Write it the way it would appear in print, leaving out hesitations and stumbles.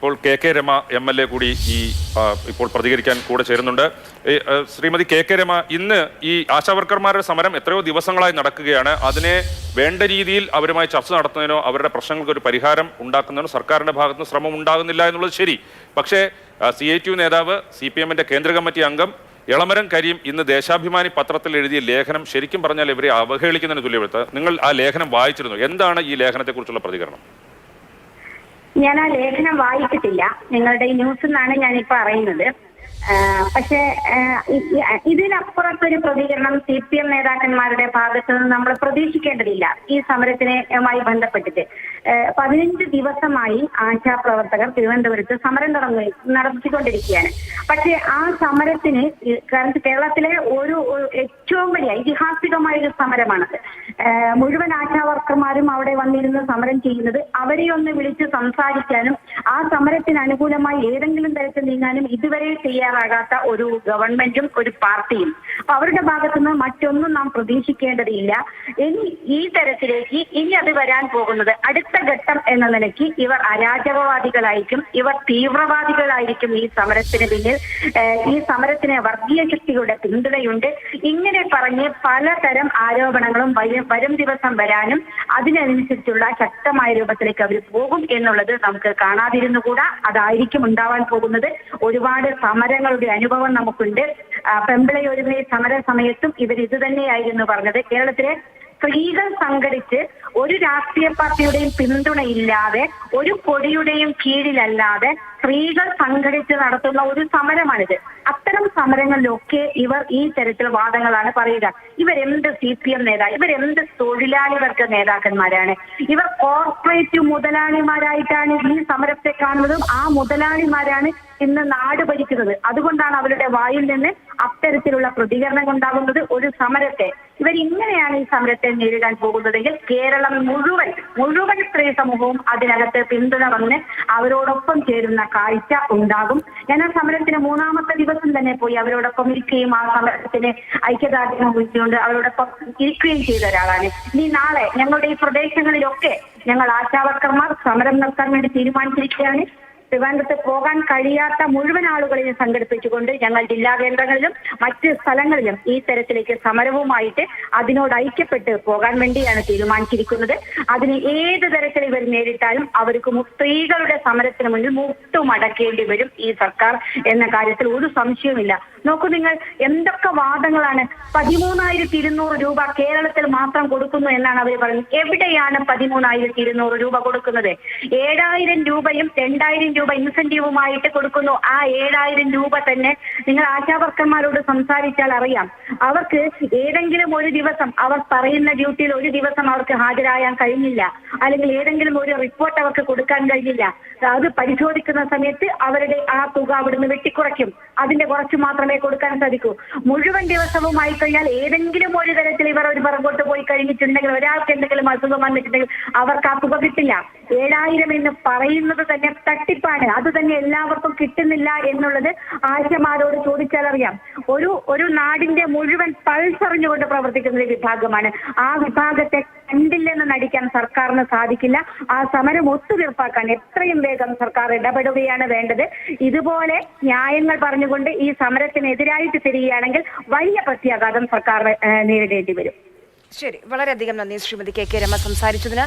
ഇപ്പോൾ K Rama MLA കൂടി ഇപ്പോൾ പ്രതികരിക്കാൻ കൂടെ ചേരുന്നുണ്ട്. ശ്രീമതി കെ രമ, ഇന്ന് ഈ ആശാവർക്കർമാരുടെ സമരം എത്രയോ ദിവസങ്ങളായി നടക്കുകയാണ്. അതിനെ വേണ്ട രീതിയിൽ അവരുമായി ചർച്ച നടത്തുന്നതിനോ അവരുടെ പ്രശ്നങ്ങൾക്ക് ഒരു പരിഹാരം ഉണ്ടാക്കുന്നതിനോ സർക്കാരിന്റെ ഭാഗത്തുനിന്ന് ശ്രമം ഉണ്ടാകുന്നില്ല എന്നുള്ളത് ശരി. പക്ഷേ CITU നേതാവ്, CPM-ന്റെ കേന്ദ്ര കമ്മിറ്റി അംഗം എളമരം കരീം ഇന്ന് ദേശാഭിമാനി പത്രത്തിൽ എഴുതിയ ലേഖനം ശരിക്കും പറഞ്ഞാൽ ഇവരെ അവഹേളിക്കുന്നതിന് തുല്യപ്പെടുത്ത. നിങ്ങൾ ആ ലേഖനം വായിച്ചിരുന്നു. എന്താണ് ഈ ലേഖനത്തെക്കുറിച്ചുള്ള പ്രതികരണം? ഞാൻ ആ ലേഖനം വായിച്ചിട്ടില്ല. നിങ്ങളുടെ ഈ ന്യൂസിൽ നിന്നാണ് ഞാനിപ്പോൾ അറിയുന്നത്. പക്ഷേ ഇതിനപ്പുറത്തൊരു പ്രതികരണം CPM നേതാക്കന്മാരുടെ ഭാഗത്ത് നിന്ന് നമ്മൾ പ്രതീക്ഷിക്കേണ്ടതില്ല. ഈ സമരത്തിനുമായി ബന്ധപ്പെട്ടിട്ട് 15 ദിവസമായി ആശാപ്രവർത്തകർ തിരുവനന്തപുരത്ത് സമരം നടത്തിക്കൊണ്ടിരിക്കുകയാണ്. പക്ഷേ ആ സമരത്തിന് കേരളത്തിലെ ഒരു ഏറ്റവും വലിയ ഐതിഹാസികമായ ഒരു സമരമാണത്. മുഴുവൻ ആശാവർക്കർമാരും അവിടെ വന്നിരുന്ന് സമരം ചെയ്യുന്നത് അവരെ ഒന്ന് വിളിച്ച് സംസാരിക്കാനും ആ സമരത്തിന് അനുകൂലമായി ഏതെങ്കിലും തരത്തിൽ നീങ്ങാനും ഇതുവരെ തയ്യാറാകാത്ത ഒരു ഗവൺമെന്റും ഒരു പാർട്ടിയും. അപ്പൊ അവരുടെ ഭാഗത്തുനിന്ന് മറ്റൊന്നും നാം പ്രതീക്ഷിക്കേണ്ടതില്ല. ഇനി ഈ തരത്തിലേക്ക് ഇനി അത് വരാൻ പോകുന്നത് അടുത്ത ഘട്ടം എന്ന നിലയ്ക്ക് ഇവർ അരാജകവാദികളായിരിക്കും, ഇവർ തീവ്രവാദികളായിരിക്കും. ഈ സമരത്തിന് പിന്നിൽ ഈ സമരത്തിന് വർഗീയ ശക്തികളുടെ പിന്തുണയുണ്ട്. ഇങ്ങനെ പറഞ്ഞ് പലതരം ആരോപണങ്ങളും വരും ദിവസം വരാനും അതിനനുസരിച്ചുള്ള ശക്തമായ രൂപത്തിലേക്ക് അവർ പോകും എന്നുള്ളത് നമുക്ക് കാണാതിരുന്നുകൂടാ. അതായിരിക്കും ഉണ്ടാവാൻ പോകുന്നത്. ഒരുപാട് സമരങ്ങളുടെ അനുഭവം നമുക്കുണ്ട്. പെമ്പിളയൊരുമേ സമര സമയത്തും ഇവർ ഇത് തന്നെയായിരുന്നു പറഞ്ഞത്. കേരളത്തിലെ സ്ത്രീകൾ സംഘടിച്ച് ഒരു രാഷ്ട്രീയ പാർട്ടിയുടെയും പിന്തുണയില്ലാതെ ഒരു കൊടിയുടെയും കീഴിലല്ലാതെ സ്ത്രീകൾ സംഘടിച്ച് നടത്തുന്ന ഒരു സമരമാണിത്. അത്തരം സമരങ്ങളിലൊക്കെ ഇവർ ഈ തരത്തിൽ വാദങ്ങളാണ് പറയുക. ഇവരെന്ത് CPM നേതാവ്, ഇവരെന്ത് തൊഴിലാളി വർഗ നേതാക്കന്മാരാണ്? ഇവർ കോർപ്പറേറ്റ് മുതലാളിമാരായിട്ടാണ് ഈ സമരത്തെ കാണുന്നതും ആ മുതലാളിമാരാണ് ഇന്ന് നാട് ഭരിക്കുന്നത്. അതുകൊണ്ടാണ് അവരുടെ വായിൽ നിന്ന് അത്തരത്തിലുള്ള പ്രതികരണം ഉണ്ടാകുന്നത്. ഒരു സമരത്തെ ഇവരിങ്ങനെയാണ് ഈ സമരത്തെ നേരിടാൻ പോകുന്നതെങ്കിൽ കേരളം മുഴുവൻ സ്ത്രീ സമൂഹവും അതിനകത്ത് പിന്തുണ വന്ന് അവരോടൊപ്പം ചേരുന്ന കാഴ്ച ഉണ്ടാകും. ഞാൻ ആ സമരത്തിന് 3ാമത്തെ ദിവസം തന്നെ പോയി അവരോടൊപ്പം ഇരിക്കുകയും ആ സമരത്തിന് ഐക്യദാർഢ്യം വഹിച്ചുകൊണ്ട് അവരോടൊപ്പം ഇരിക്കുകയും ചെയ്ത ഒരാളാണ്. ഇനി നാളെ ഞങ്ങളുടെ ഈ പ്രദേശങ്ങളിലൊക്കെ ഞങ്ങൾ ആശാവർക്കർമാർ സമരം നടത്താൻ വേണ്ടി തീരുമാനിച്ചിരിക്കുകയാണ്. ട്രിവാൻഡ്രത്ത് പോകാൻ കഴിയാത്ത മുഴുവൻ ആളുകളെയും സംഘടിപ്പിച്ചുകൊണ്ട് ഞങ്ങൾ ജില്ലാ കേന്ദ്രങ്ങളിലും മറ്റ് സ്ഥലങ്ങളിലും ഈ തരത്തിലേക്ക് സമരവുമായിട്ട് അതിനോട് ഐക്യപ്പെട്ട് പോകാൻ വേണ്ടിയാണ് തീരുമാനിച്ചിരിക്കുന്നത്. അതിന് ഏത് തരത്തിൽ ഇവർ നേരിട്ടാലും അവർക്ക് സ്ത്രീകളുടെ സമരത്തിന് മുന്നിൽ മുട്ടുമടക്കേണ്ടി വരും ഈ സർക്കാർ എന്ന കാര്യത്തിൽ ഒരു സംശയവുമില്ല. നോക്കൂ, നിങ്ങൾ എന്തൊക്കെ വാദങ്ങളാണ്. 13,200 രൂപ കേരളത്തിൽ മാത്രം കൊടുക്കുന്നു എന്നാണ് അവർ പറയുന്നത്. എവിടെയാണ് 13,200 രൂപ കൊടുക്കുന്നത്? 7,000 രൂപയും 2,000 രൂപ ഇൻസെന്റീവുമായിട്ട് കൊടുക്കുന്നു. ആ 7,000 രൂപ തന്നെ നിങ്ങൾ ആശാവർക്കർമാരോട് സംസാരിച്ചാൽ അറിയാം. അവർക്ക് ഏതെങ്കിലും ഒരു ദിവസം അവർ പറയുന്ന ഡ്യൂട്ടിയിൽ ഒരു ദിവസം അവർക്ക് ഹാജരാകാൻ കഴിഞ്ഞില്ല, അല്ലെങ്കിൽ ഏതെങ്കിലും ഒരു റിപ്പോർട്ട് അവർക്ക് കൊടുക്കാൻ കഴിഞ്ഞില്ല. അത് പരിശോധിക്കുന്ന സമയത്ത് അവരുടെ ആ തുക അവിടുന്ന് വെട്ടിക്കുറയ്ക്കും. അതിന്റെ കുറച്ച് മാത്രമേ കൊടുക്കാൻ സാധിക്കൂ. മുഴുവൻ ദിവസവും ആയിക്കഴിഞ്ഞാൽ ഏതെങ്കിലും ഒരു തരത്തിൽ ഇവർ ഒരു പുറകോട്ട് പോയി കഴിഞ്ഞിട്ടുണ്ടെങ്കിൽ, ഒരാൾക്ക് എന്തെങ്കിലും അസുഖം വന്നിട്ടുണ്ടെങ്കിൽ അവർക്ക് ആ തുക കിട്ടില്ല. 7,000 എന്ന് പറയുന്നത് തന്നെ തട്ടിപ്പാണ്. അത് തന്നെ എല്ലാവർക്കും കിട്ടുന്നില്ല എന്നുള്ളത് ആശമാരോട് ചോദിച്ചാൽ അറിയാം. ഒരു നാടിന്റെ മുഴുവൻ പൾസ് അറിഞ്ഞുകൊണ്ട് പ്രവർത്തിക്കുന്ന ഒരു വിഭാഗമാണ്. ആ വിഭാഗത്തെ കണ്ടില്ലെന്ന് നടിക്കാൻ സർക്കാരിന് സാധിക്കില്ല. ആ സമരം ഒത്തുതീർപ്പാക്കാൻ എത്രയും വേഗം സർക്കാർ ഇടപെടുകയാണ് വേണ്ടത്. ഇതുപോലെ ന്യായങ്ങൾ പറഞ്ഞുകൊണ്ട് ഈ സമരത്തിനെതിരായിട്ട് തിരിയുകയാണെങ്കിൽ വലിയ പ്രത്യാഘാതം സർക്കാർ നേരിടേണ്ടി വരും. ശരി, വളരെയധികം നന്ദി ശ്രീമതി കെ രമ സംസാരിച്ചതിന്.